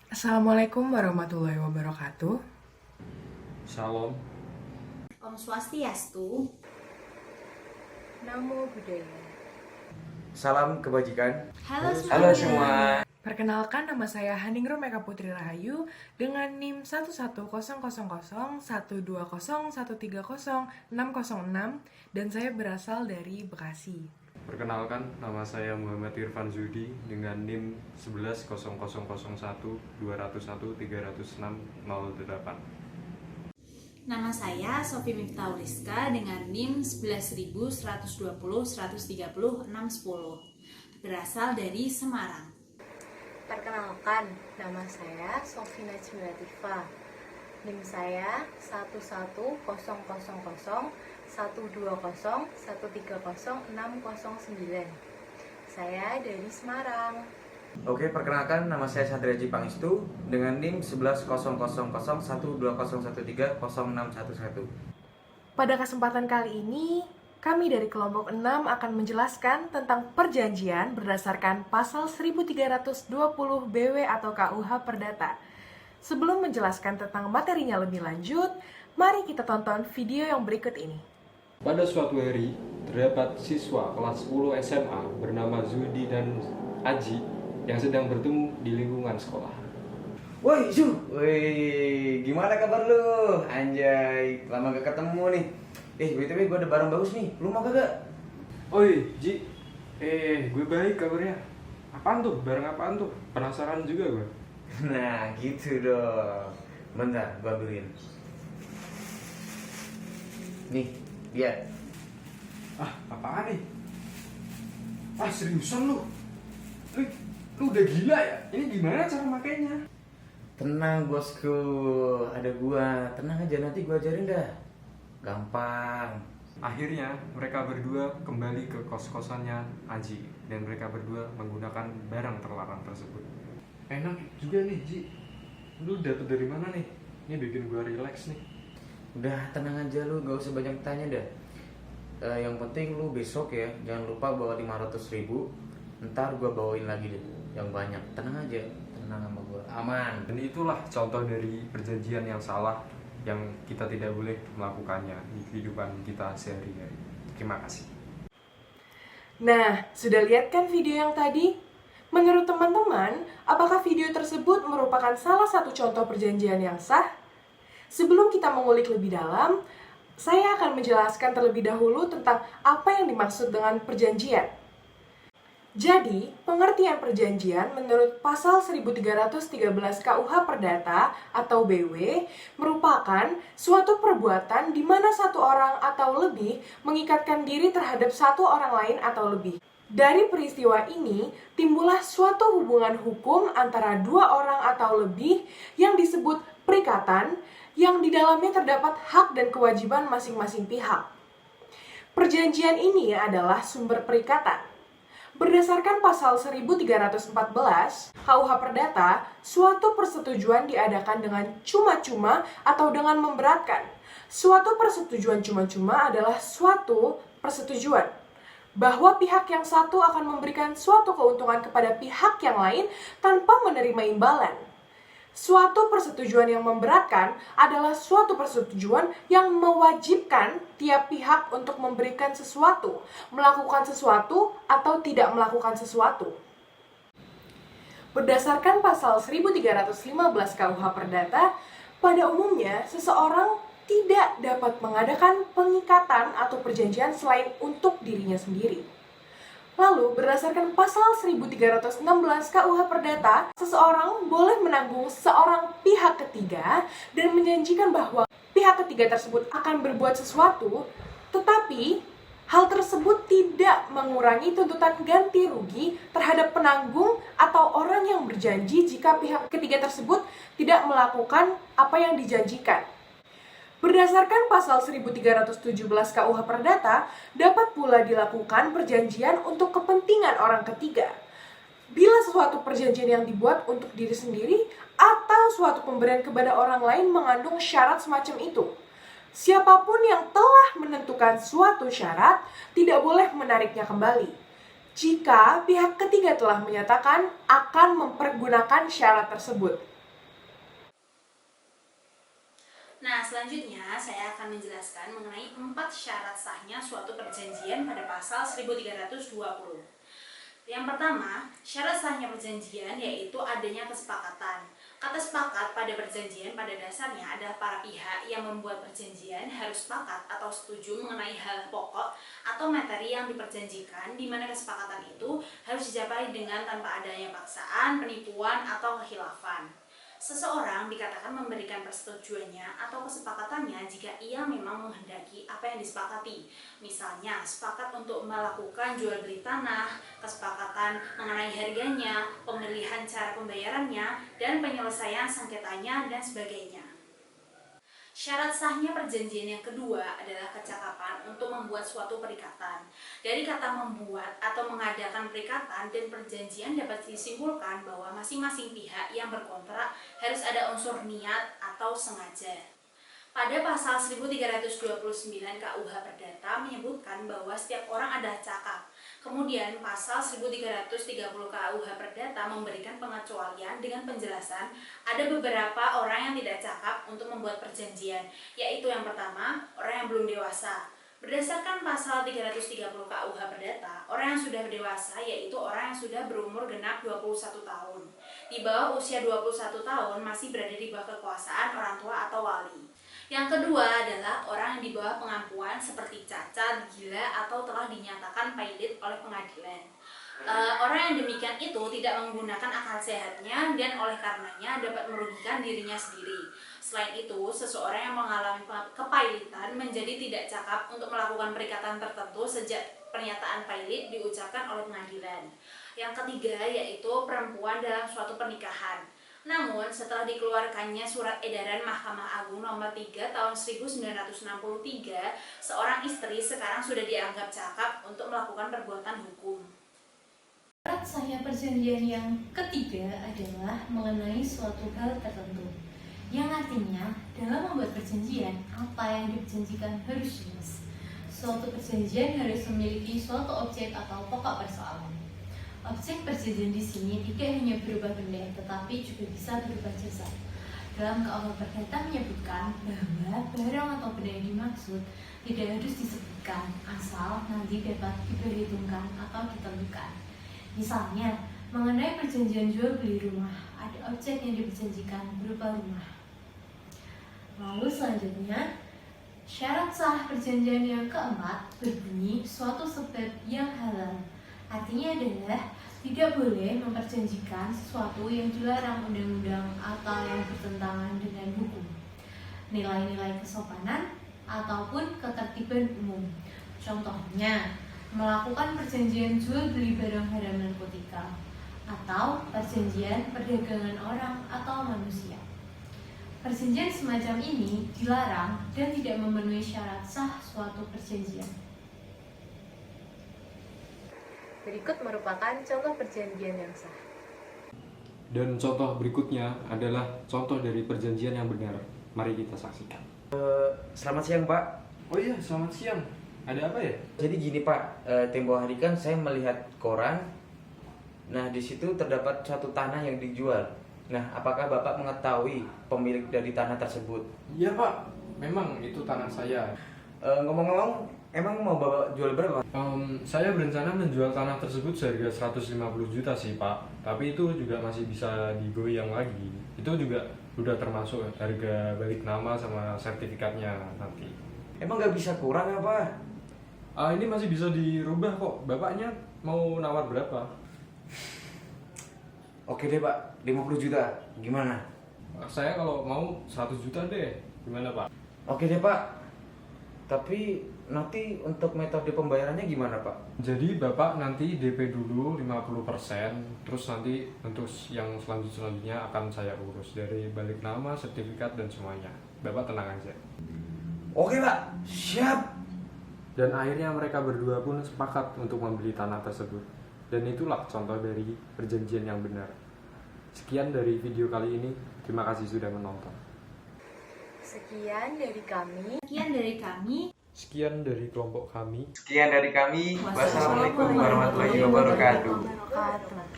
Assalamualaikum warahmatullahi wabarakatuh. Shalom. Om Swastiastu. Namo Buddhaya. Salam kebajikan. Halo semuanya. Halo semua. Perkenalkan, nama saya Haningrum Eka Putri Rahayu dengan NIM 11000120130600606 dan saya berasal dari Bekasi. Perkenalkan, nama saya Muhammad Irfan Zudi dengan NIM 11.00001-201-306-08. Nama saya Sofi Miftahuriska dengan NIM 11.120-130-610. Berasal dari Semarang. Perkenalkan, nama saya Sofi Najmi Latifah. NIM saya 1100120130609. Saya dari Semarang. Oke, perkenalkan nama saya Sadriaji Pangestu dengan NIM 11.0000120130611. Pada kesempatan kali ini, kami dari kelompok 6 akan menjelaskan tentang perjanjian berdasarkan pasal 1320 BW atau KUH Perdata. Sebelum menjelaskan tentang materinya lebih lanjut, mari kita tonton video yang berikut ini. Pada suatu hari, terdapat siswa kelas 10 SMA bernama Zudi dan Aji yang sedang bertemu di lingkungan sekolah. Woi, Zu. Woi, gimana kabar lu? Anjay, lama gak ketemu nih. BTW gue ada barang bagus nih. Lu mau kagak? Oi, Ji. Gue baik kabarnya. Apaan tuh? Barang apaan tuh? Penasaran juga gue. Nah, gitu dong. Bentar, gue ambilin. Nih, lihat. Apaan nih? Seriusan lu? Lu udah gila ya? Ini gimana cara makainya? Tenang bosku, ada gua. Tenang aja, nanti gua ajarin dah. Gampang. Akhirnya mereka berdua kembali ke kos-kosannya Aji dan mereka berdua menggunakan barang terlarang tersebut. Enak juga nih Ji. Lu dapet dari mana nih? Ini bikin gua relax nih. Udah tenang aja lu, gak usah banyak tanya dah. Yang penting lu besok ya, jangan lupa bawa 500.000. Ntar gua bawain lagi deh, yang banyak. Tenang aja, tenang sama gua, aman. Dan itulah contoh dari perjanjian yang salah yang kita tidak boleh melakukannya di kehidupan kita sehari-hari. Terima kasih. Nah, sudah lihat kan video yang tadi? Menurut teman-teman, apakah video tersebut merupakan salah satu contoh perjanjian yang sah? Sebelum kita mengulik lebih dalam, saya akan menjelaskan terlebih dahulu tentang apa yang dimaksud dengan perjanjian. Jadi, pengertian perjanjian menurut pasal 1313 KUH Perdata atau BW merupakan suatu perbuatan di mana satu orang atau lebih mengikatkan diri terhadap satu orang lain atau lebih. Dari peristiwa ini, timbullah suatu hubungan hukum antara dua orang atau lebih yang disebut perikatan, yang di dalamnya terdapat hak dan kewajiban masing-masing pihak. Perjanjian ini adalah sumber perikatan. Berdasarkan pasal 1314 KUH Perdata, suatu persetujuan diadakan dengan cuma-cuma atau dengan memberatkan. Suatu persetujuan cuma-cuma adalah suatu persetujuan bahwa pihak yang satu akan memberikan suatu keuntungan kepada pihak yang lain tanpa menerima imbalan. Suatu persetujuan yang memberatkan adalah suatu persetujuan yang mewajibkan tiap pihak untuk memberikan sesuatu, melakukan sesuatu, atau tidak melakukan sesuatu. Berdasarkan pasal 1315 KUH Perdata, pada umumnya seseorang tidak dapat mengadakan pengikatan atau perjanjian selain untuk dirinya sendiri. Lalu, berdasarkan pasal 1316 KUH Perdata, seseorang boleh menanggung seorang pihak ketiga dan menjanjikan bahwa pihak ketiga tersebut akan berbuat sesuatu, tetapi hal tersebut tidak mengurangi tuntutan ganti rugi terhadap penanggung atau orang yang berjanji jika pihak ketiga tersebut tidak melakukan apa yang dijanjikan. Berdasarkan pasal 1317 KUH Perdata, dapat pula dilakukan perjanjian untuk kepentingan orang ketiga. Bila suatu perjanjian yang dibuat untuk diri sendiri atau suatu pemberian kepada orang lain mengandung syarat semacam itu, siapapun yang telah menentukan suatu syarat tidak boleh menariknya kembali. Jika pihak ketiga telah menyatakan akan mempergunakan syarat tersebut. Nah, selanjutnya saya akan menjelaskan mengenai 4 syarat sahnya suatu perjanjian pada pasal 1320. Yang pertama, syarat sahnya perjanjian yaitu adanya kesepakatan. Kata sepakat pada perjanjian pada dasarnya adalah para pihak yang membuat perjanjian harus sepakat atau setuju mengenai hal pokok atau materi yang diperjanjikan, di mana kesepakatan itu harus dicapai dengan tanpa adanya paksaan, penipuan, atau kekhilafan. Seseorang dikatakan memberikan persetujuannya atau kesepakatannya jika ia memang menghendaki apa yang disepakati. Misalnya, sepakat untuk melakukan jual beli tanah, kesepakatan mengenai harganya, pemilihan cara pembayarannya, dan penyelesaian sengketanya, dan sebagainya. Syarat sahnya perjanjian yang kedua adalah kecakapan untuk membuat suatu perikatan. Dari kata membuat atau mengadakan perikatan dan perjanjian dapat disimpulkan bahwa masing-masing pihak yang berkontrak harus ada unsur niat atau sengaja. Pada pasal 1329 KUH Perdata menyebutkan bahwa setiap orang adalah cakap. Kemudian pasal 1330 KUH Perdata memberikan pengecualian dengan penjelasan ada beberapa orang yang tidak cakap untuk membuat perjanjian, yaitu yang pertama, orang yang belum dewasa. Berdasarkan pasal 330 KUH Perdata, orang yang sudah dewasa yaitu orang yang sudah berumur genap 21 tahun. Di bawah usia 21 tahun masih berada di bawah kekuasaan orang tua atau wali. Yang kedua adalah orang yang di bawah pengampuan seperti cacat, gila, atau telah dinyatakan pailit oleh pengadilan. Orang yang demikian itu tidak menggunakan akal sehatnya dan oleh karenanya dapat merugikan dirinya sendiri. Selain itu, seseorang yang mengalami kepailitan menjadi tidak cakap untuk melakukan perikatan tertentu sejak pernyataan pailit diucapkan oleh pengadilan. Yang ketiga yaitu perempuan dalam suatu pernikahan. Namun, setelah dikeluarkannya surat edaran Mahkamah Agung nomor 3 tahun 1963, seorang istri sekarang sudah dianggap cakap untuk melakukan perbuatan hukum. Syarat sahnya perjanjian yang ketiga adalah mengenai suatu hal tertentu, yang artinya dalam membuat perjanjian, apa yang diperjanjikan harus jelas. Suatu perjanjian harus memiliki suatu objek atau pokok persoalan. Objek perjanjian di sini tidak hanya berupa benda, tetapi juga bisa berupa jasa. Dalam KUH Perdata menyebutkan bahwa barang atau benda yang dimaksud tidak harus disebutkan, asal nanti dapat diperhitungkan atau ditentukan. Misalnya, mengenai perjanjian jual beli rumah, ada objek yang diperjanjikan berupa rumah. Lalu selanjutnya, syarat sah perjanjian yang keempat berbunyi suatu sebab yang halal. Artinya adalah tidak boleh memperjanjikan sesuatu yang dilarang undang-undang atau yang bertentangan dengan hukum, nilai-nilai kesopanan, ataupun ketertiban umum. Contohnya, melakukan perjanjian jual beli barang haram narkotika, atau perjanjian perdagangan orang atau manusia. Perjanjian semacam ini dilarang dan tidak memenuhi syarat sah suatu perjanjian. Berikut merupakan contoh perjanjian yang sah. Dan contoh berikutnya adalah contoh dari perjanjian yang benar. Mari kita saksikan. Selamat siang Pak. Oh iya, selamat siang. Ada apa ya? Jadi gini Pak, tempo hari kan saya melihat koran. Nah di situ terdapat suatu tanah yang dijual. Nah apakah Bapak mengetahui pemilik dari tanah tersebut? Iya Pak, memang itu tanah saya. Ngomong-ngomong, emang mau Bapak jual berapa? Saya berencana menjual tanah tersebut seharga 150 juta sih Pak. Tapi itu juga masih bisa digoyang lagi. Itu juga udah termasuk harga balik nama sama sertifikatnya nanti. Emang nggak bisa kurang apa? Ini masih bisa dirubah kok. Bapaknya mau nawar berapa? Oke deh Pak, 50 juta. Gimana? Saya kalau mau 100 juta deh. Gimana Pak? Oke deh Pak. Tapi nanti untuk metode pembayarannya gimana Pak? Jadi Bapak nanti DP dulu 50%, terus nanti untuk yang selanjutnya akan saya urus dari balik nama, sertifikat dan semuanya. Bapak tenang aja. Oke Pak, siap. Dan akhirnya mereka berdua pun sepakat untuk membeli tanah tersebut. Dan itulah contoh dari perjanjian yang benar. Sekian dari video kali ini. Terima kasih sudah menonton. Sekian dari kami. Sekian dari kami. Sekian dari kelompok kami. Sekian dari kami. Wassalamualaikum warahmatullahi wabarakatuh. Wabarakatuh.